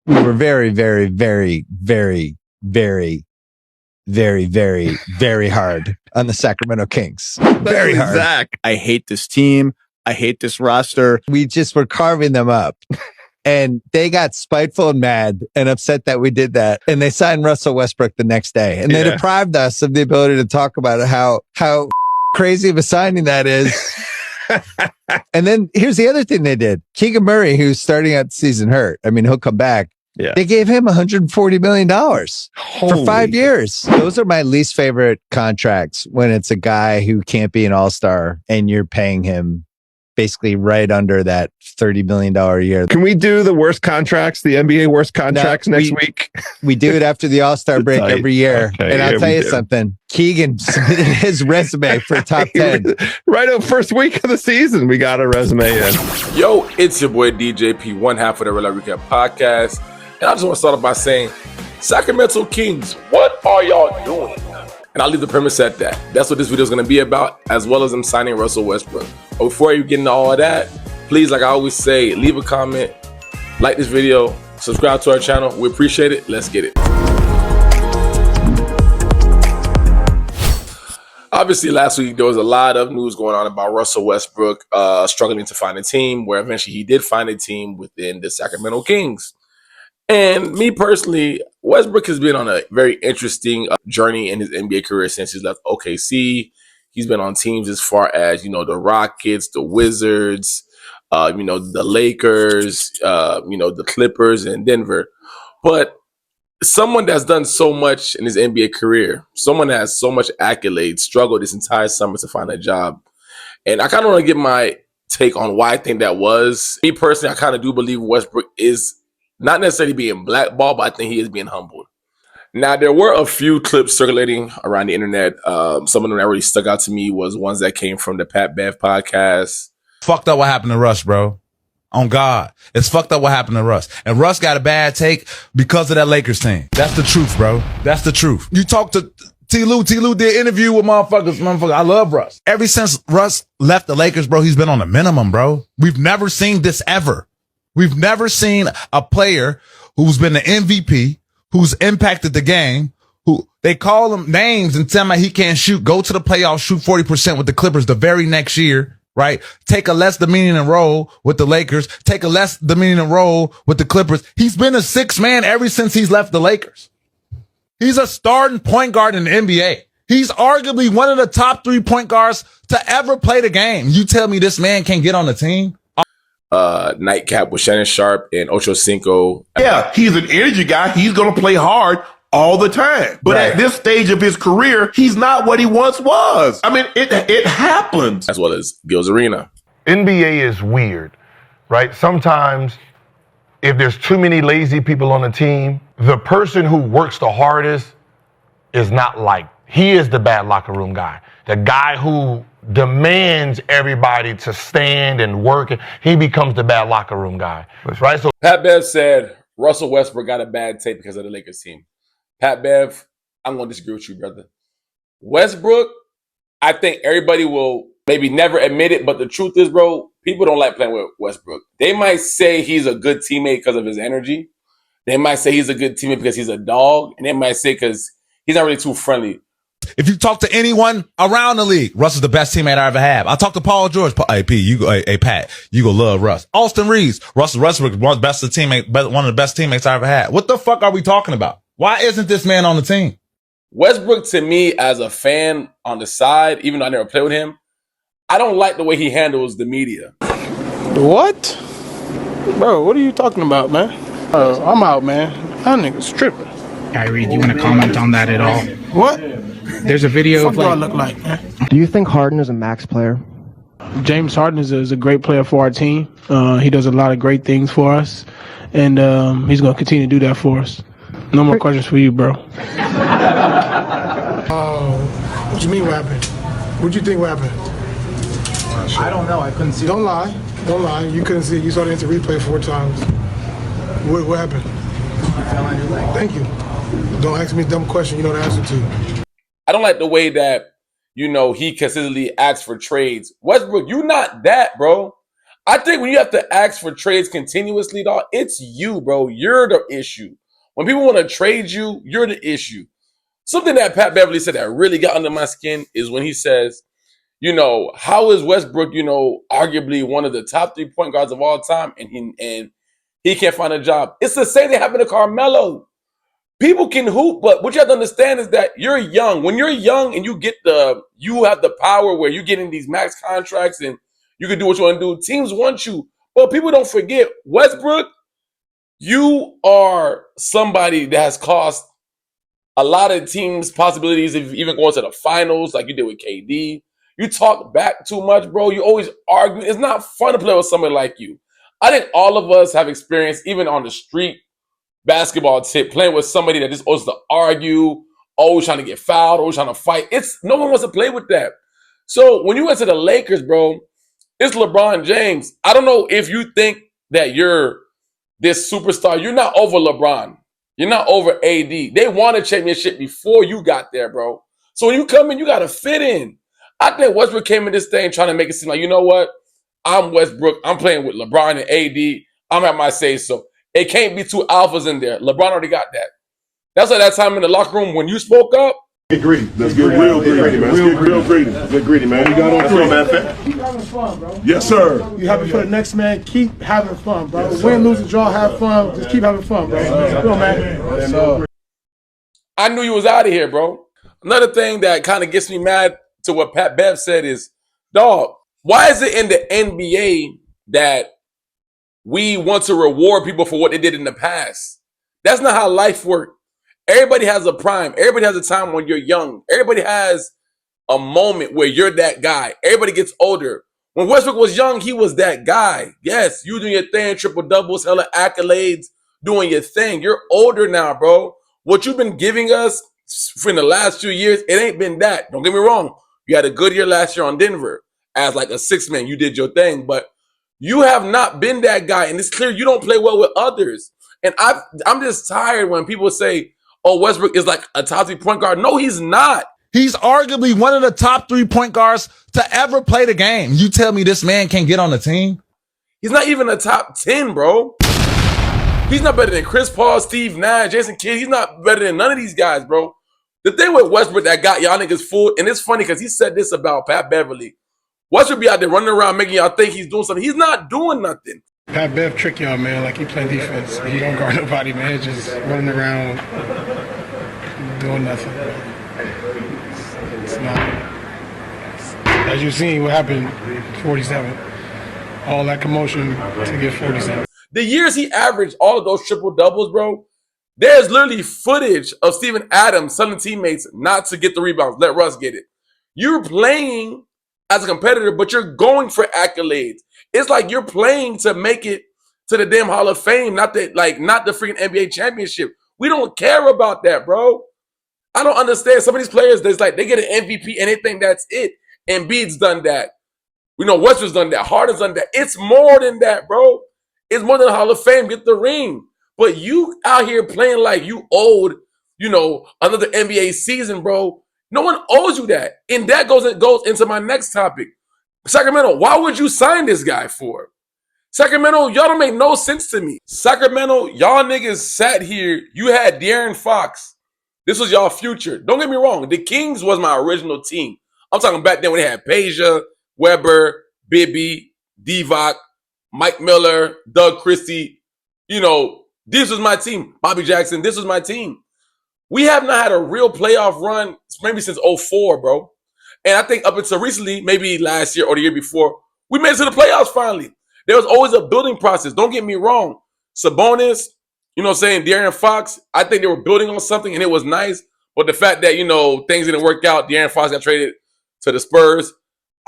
We were very, very, very, very, very, very, very, very hard on the Sacramento Kings. Very hard. Zach. I hate this team. I hate this roster. We just were carving them up. And they got spiteful and mad and upset that we did that. And they signed Russell Westbrook the next day. And they deprived us of the ability to talk about it, how crazy of a signing that is. And then here's the other thing they did. Keegan Murray, who's starting out the season hurt. I mean, he'll come back. Yeah. They gave him $140 million for 5 years. Those are my least favorite contracts, when it's a guy who can't be an all-star and you're paying him basically right under that $30 million a year. Can we do the worst contracts, the NBA worst contracts next week? We do it after the All-Star break every year. Okay, and I'll tell you something. Keegan submitted his resume for top 10. Right up first week of the season, we got a resume in. Yo, it's your boy DJP, one half of the Real Recap Podcast. And I just want to start off by saying, Sacramento Kings, what are y'all doing? And I'll leave the premise at that. That's what this video is going to be about, as well as them signing Russell Westbrook. But before you get into all of that, please, like I always say, leave a comment, like this video, subscribe to our channel. We appreciate it. Let's get it. Obviously, last week, there was a lot of news going on about Russell Westbrook struggling to find a team, where eventually he did find a team within the Sacramento Kings. And me personally, Westbrook has been on a very interesting journey in his NBA career since he's left OKC. He's been on teams as far as, the Rockets, the Wizards, the Lakers, the Clippers and Denver. But someone that's done so much in his NBA career, someone that has so much accolades, struggled this entire summer to find a job. And I kind of want to get my take on why I think that was. Me personally, I kind of do believe Westbrook is not necessarily being blackballed, but I think he is being humbled. Now, there were a few clips circulating around the internet. Some of them that really stuck out to me was ones that came from the Pat Bev podcast. Fucked up what happened to Russ, bro. On God. It's fucked up what happened to Russ. And Russ got a bad take because of that Lakers team. That's the truth, bro. That's the truth. You talk to T-Lou. T-Lou did interview with motherfuckers. I love Russ. Ever since Russ left the Lakers, bro, he's been on the minimum, bro. We've never seen this ever. We've never seen a player who's been the MVP, who's impacted the game, who they call him names and tell him he can't shoot, go to the playoffs, shoot 40% with the Clippers the very next year, right? Take a less demeaning role with the Lakers, take a less demeaning role with the Clippers. He's been a sixth man ever since he's left the Lakers. He's a starting point guard in the NBA. He's arguably one of the top 3 point guards to ever play the game. You tell me this man can't get on the team? Nightcap with Shannon Sharp and Ocho Cinco. Yeah, he's an energy guy. He's going to play hard all the time. But at this stage of his career, he's not what he once was. I mean, it happens. As well as Gil's Arena. NBA is weird, right? Sometimes if there's too many lazy people on the team, the person who works the hardest is not liked. He is the bad locker room guy. The guy who demands everybody to stand and work, he becomes the bad locker room guy, right? So Pat Bev said Russell Westbrook got a bad tape because of the Lakers team. Pat Bev, I'm going to disagree with you, brother. Westbrook, I think everybody will maybe never admit it, but the truth is, bro, people don't like playing with Westbrook. They might say he's a good teammate because of his energy. They might say he's a good teammate because he's a dog. And they might say because he's not really too friendly. If you talk to anyone around the league, Russ is the best teammate I ever have. I talked to Paul George. Hey, Pat, you go love Russ. Austin Reeves, Russell Westbrook, one of the best teammates I ever had. What the fuck are we talking about? Why isn't this man on the team? Westbrook, to me, as a fan on the side, even though I never played with him, I don't like the way he handles the media. What? Bro, what are you talking about, man? I'm out, man. That nigga's tripping. Kyrie, do you want to comment on that at all? What? There's a video of what do I look like, man? Do you think Harden is a max player? James Harden is a great player for our team. He does a lot of great things for us, and he's going to continue to do that for us. No more questions for you, bro. Oh, what you mean what happened? What you think what happened? I don't know. I couldn't see. Don't lie. Don't lie. You couldn't see it. You saw the instant replay 4 times. What happened? I fell on your leg. Thank you. Don't ask me a dumb question you know the answer to. I don't like the way that, he consistently asks for trades. Westbrook, you not that, bro. I think when you have to ask for trades continuously, dog, it's you, bro. You're the issue. When people want to trade you, you're the issue. Something that Pat Beverly said that really got under my skin is when he says, how is Westbrook, arguably one of the top 3 point guards of all time, and he can't find a job. It's the same thing happened to Carmelo. People can hoop, but what you have to understand is that you're young. When you're young and you have the power where you're getting these max contracts and you can do what you want to do, teams want you. But people don't forget, Westbrook, you are somebody that has cost a lot of teams possibilities of even going to the finals like you did with KD. You talk back too much, bro. You always argue. It's not fun to play with somebody like you. I think all of us have experience, even on the street, basketball tip, playing with somebody that just always to argue, always trying to get fouled, always trying to fight. No one wants to play with that. So when you went to the Lakers, bro, it's LeBron James. I don't know if you think that you're this superstar. You're not over LeBron. You're not over AD. They won a championship before you got there, bro. So when you come in, you got to fit in. I think Westbrook came in this thing trying to make it seem like, you know what? I'm Westbrook. I'm playing with LeBron and AD. I'm at my say so. It can't be 2 alphas in there. LeBron already got that. That's why that time in the locker room when you spoke up. Get greedy. Let's get real greedy, man. Let's get real greedy. Get greedy, man. We got on three, man. Keep having fun, bro. Yes, sir. You happy for the next man. Keep having fun, bro. Win, lose, or draw, have fun. Just keep having fun, bro. Come on, man. I knew you was out of here, bro. Another thing that kind of gets me mad to what Pat Bev said is, dog, why is it in the NBA that we want to reward people for what they did in the past? That's not how life works. Everybody has a prime. Everybody has a time when you're young. Everybody has a moment where you're that guy. Everybody gets older. When Westbrook was young, he was that guy. Yes, you doing your thing, triple doubles, hella accolades, doing your thing. You're older now, bro. What you've been giving us for the last 2 years, it ain't been that. Don't get me wrong. You had a good year last year on Denver. As like a 6-man, you did your thing. But you have not been that guy. And it's clear you don't play well with others. And I'm just tired when people say, oh, Westbrook is like a top 3 point guard. No, he's not. He's arguably one of the top 3 point guards to ever play the game. You tell me this man can't get on the team? He's not even a top 10, bro. He's not better than Chris Paul, Steve Nash, Jason Kidd. He's not better than none of these guys, bro. The thing with Westbrook that got y'all niggas fooled, and it's funny because he said this about Pat Beverly. Westbrook be out there running around making y'all think he's doing something. He's not doing nothing. Pat Bev trick y'all, man. Like, he play defense. He don't guard nobody, man. Just running around doing nothing. It's not. As you've seen what happened, 47. All that commotion to get 47. The years he averaged all of those triple doubles, bro, there's literally footage of Steven Adams telling teammates not to get the rebounds, let Russ get it. You're playing as a competitor, but you're going for accolades. It's like you're playing to make it to the damn Hall of Fame, not the freaking NBA championship. We don't care about that, bro. I don't understand. Some of these players, they get an MVP and they think that's it. Embiid's done that. Westbrook's done that. Harden's done that. It's more than that, bro. It's more than the Hall of Fame. Get the ring. But you out here playing like you owed, another NBA season, bro. No one owes you that. And that goes into my next topic. Sacramento, why would you sign this guy for? Sacramento, y'all don't make no sense to me. Sacramento, y'all niggas sat here. You had De'Aaron Fox. This was y'all future. Don't get me wrong. The Kings was my original team. I'm talking back then when they had Peja, Weber, Bibby, Divac, Mike Miller, Doug Christie. This was my team. Bobby Jackson, this was my team. We have not had a real playoff run maybe since 2004, bro. And I think up until recently, maybe last year or the year before, we made it to the playoffs finally. There was always a building process. Don't get me wrong. Sabonis, De'Aaron Fox, I think they were building on something and it was nice. But the fact that, things didn't work out, De'Aaron Fox got traded to the Spurs,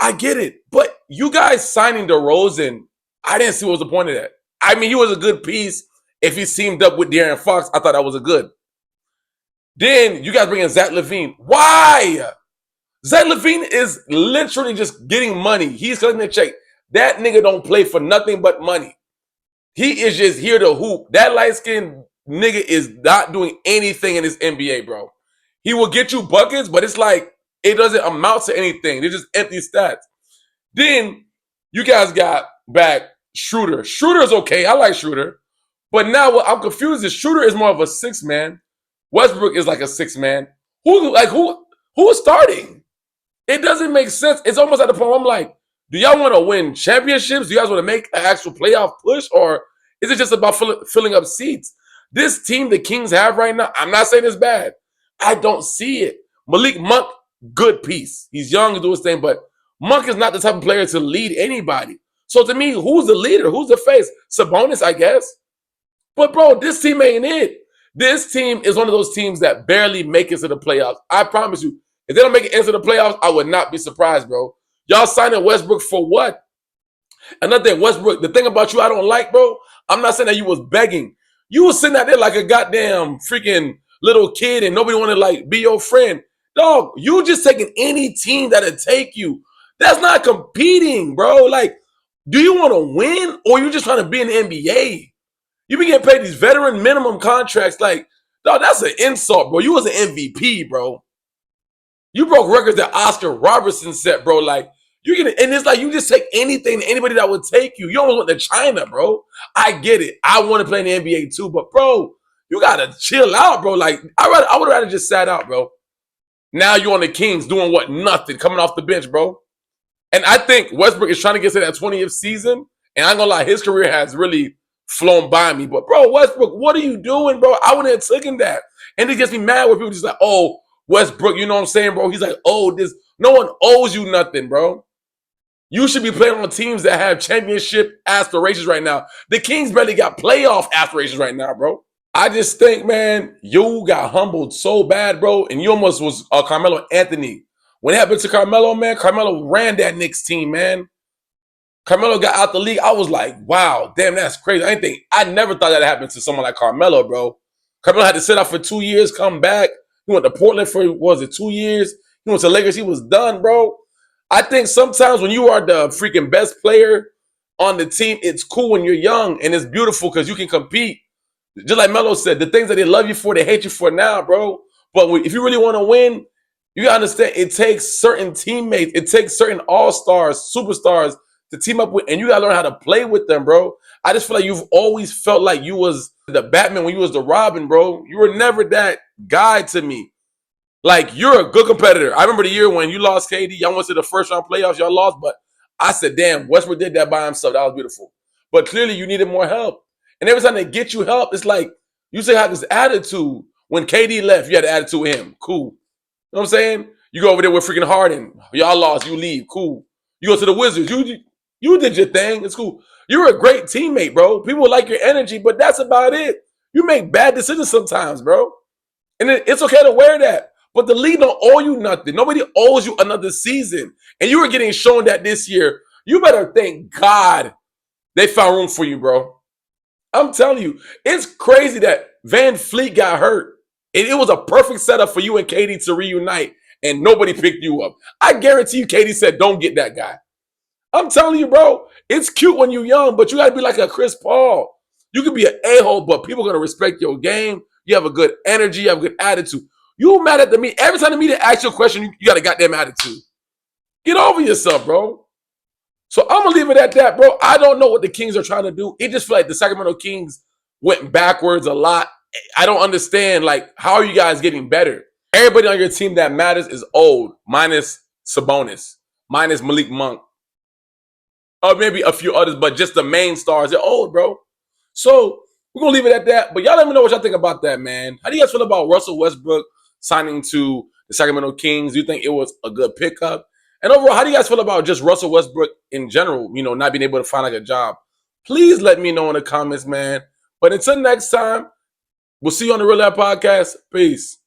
I get it. But you guys signing DeRozan, I didn't see what was the point of that. I mean, he was a good piece. If he teamed up with De'Aaron Fox, I thought that was a good. Then you guys bring in Zach LaVine. Why? Zach LaVine is literally just getting money. He's collecting a check. That nigga don't play for nothing but money. He is just here to hoop. That light-skinned nigga is not doing anything in this NBA, bro. He will get you buckets, but it's like it doesn't amount to anything. They're just empty stats. Then you guys got back Schroeder. Schroeder is okay. I like Schroeder. But now what I'm confused is Schroeder is more of a 6-man. Westbrook is like a 6-man. Who is starting? It doesn't make sense. It's almost at the point where I'm like, do y'all want to win championships? Do you guys want to make an actual playoff push? Or is it just about filling up seats? This team the Kings have right now, I'm not saying it's bad. I don't see it. Malik Monk, good piece. He's young and do his thing, but Monk is not the type of player to lead anybody. So to me, who's the leader? Who's the face? Sabonis, I guess. But bro, this team ain't it. This team is one of those teams that barely make it to the playoffs. I promise you, if they don't make it into the playoffs, I would not be surprised, bro. Y'all signing Westbrook for what? Another thing, Westbrook, the thing about you I don't like, bro, I'm not saying that you was begging. You was sitting out there like a goddamn freaking little kid and nobody wanted to like be your friend. Dog, you just taking any team that'll take you. That's not competing, bro. Like, do you want to win or you just trying to be in the NBA? You be getting paid these veteran minimum contracts. Like, dog, that's an insult, bro. You was an MVP, bro. You broke records that Oscar Robertson set, bro. Like, and it's like you just take anything, anybody that would take you. You almost went to China, bro. I get it. I want to play in the NBA too, but bro, you gotta chill out, bro. Like, I would rather just sat out, bro. Now you on the Kings doing what? Nothing, coming off the bench, bro. And I think Westbrook is trying to get to that 20th season. And I'm gonna lie, his career has really flown by me. But bro, Westbrook, what are you doing, bro? I wouldn't have taken that. And it gets me mad when people just like, oh, Westbrook, you know what I'm saying, bro? He's like, oh, no one owes you nothing, bro. You should be playing on teams that have championship aspirations right now. The Kings barely got playoff aspirations right now, bro. I just think, man, you got humbled so bad, bro, and you almost was Carmelo Anthony. When it happened to Carmelo, man, Carmelo ran that Knicks team, man. Carmelo got out the league. I was like, wow, damn, that's crazy. I never thought that happened to someone like Carmelo, bro. Carmelo had to sit out for 2 years, come back. He went to Portland for, 2 years? He went to Lakers. He was done, bro. I think sometimes when you are the freaking best player on the team, it's cool when you're young and it's beautiful because you can compete. Just like Melo said, the things that they love you for, they hate you for now, bro. But if you really want to win, you gotta understand it takes certain teammates, it takes certain all-stars, superstars to team up with, and you gotta learn how to play with them, bro. I just feel like you've always felt like you was the Batman when you was the Robin, bro. You were never that guy to me. Like, you're a good competitor. I remember the year when you lost KD, y'all went to the first round playoffs, y'all lost, but I said, damn, Westbrook did that by himself. That was beautiful. But clearly you needed more help. And every time they get you help, it's like, you say have this attitude. When KD left, you had an attitude with him. Cool. You know what I'm saying? You go over there with freaking Harden. Y'all lost, you leave. Cool. You go to the Wizards. You did your thing. It's cool. You're a great teammate, bro. People like your energy, but that's about it. You make bad decisions sometimes, bro. And it's okay to wear that. But the league don't owe you nothing. Nobody owes you another season. And you were getting shown that this year. You better thank God they found room for you, bro. I'm telling you, it's crazy that Van Fleet got hurt. And it was a perfect setup for you and KD to reunite. And nobody picked you up. I guarantee you KD said, don't get that guy. I'm telling you, bro, it's cute when you're young, but you got to be like a Chris Paul. You can be an a-hole, but people are going to respect your game. You have a good energy. You have a good attitude. You mad at the media. Every time the media asks you a question, you got a goddamn attitude. Get over yourself, bro. So I'm going to leave it at that, bro. I don't know what the Kings are trying to do. It just feels like the Sacramento Kings went backwards a lot. I don't understand, like, how are you guys getting better? Everybody on your team that matters is old, minus Sabonis, minus Malik Monk. Or maybe a few others, but just the main stars, they're old, bro. So we're going to leave it at that. But y'all let me know what y'all think about that, man. How do you guys feel about Russell Westbrook signing to the Sacramento Kings? Do you think it was a good pickup? And overall, how do you guys feel about just Russell Westbrook in general, you know, not being able to find like a job? Please let me know in the comments, man. But until next time, we'll see you on the Real Life Podcast. Peace.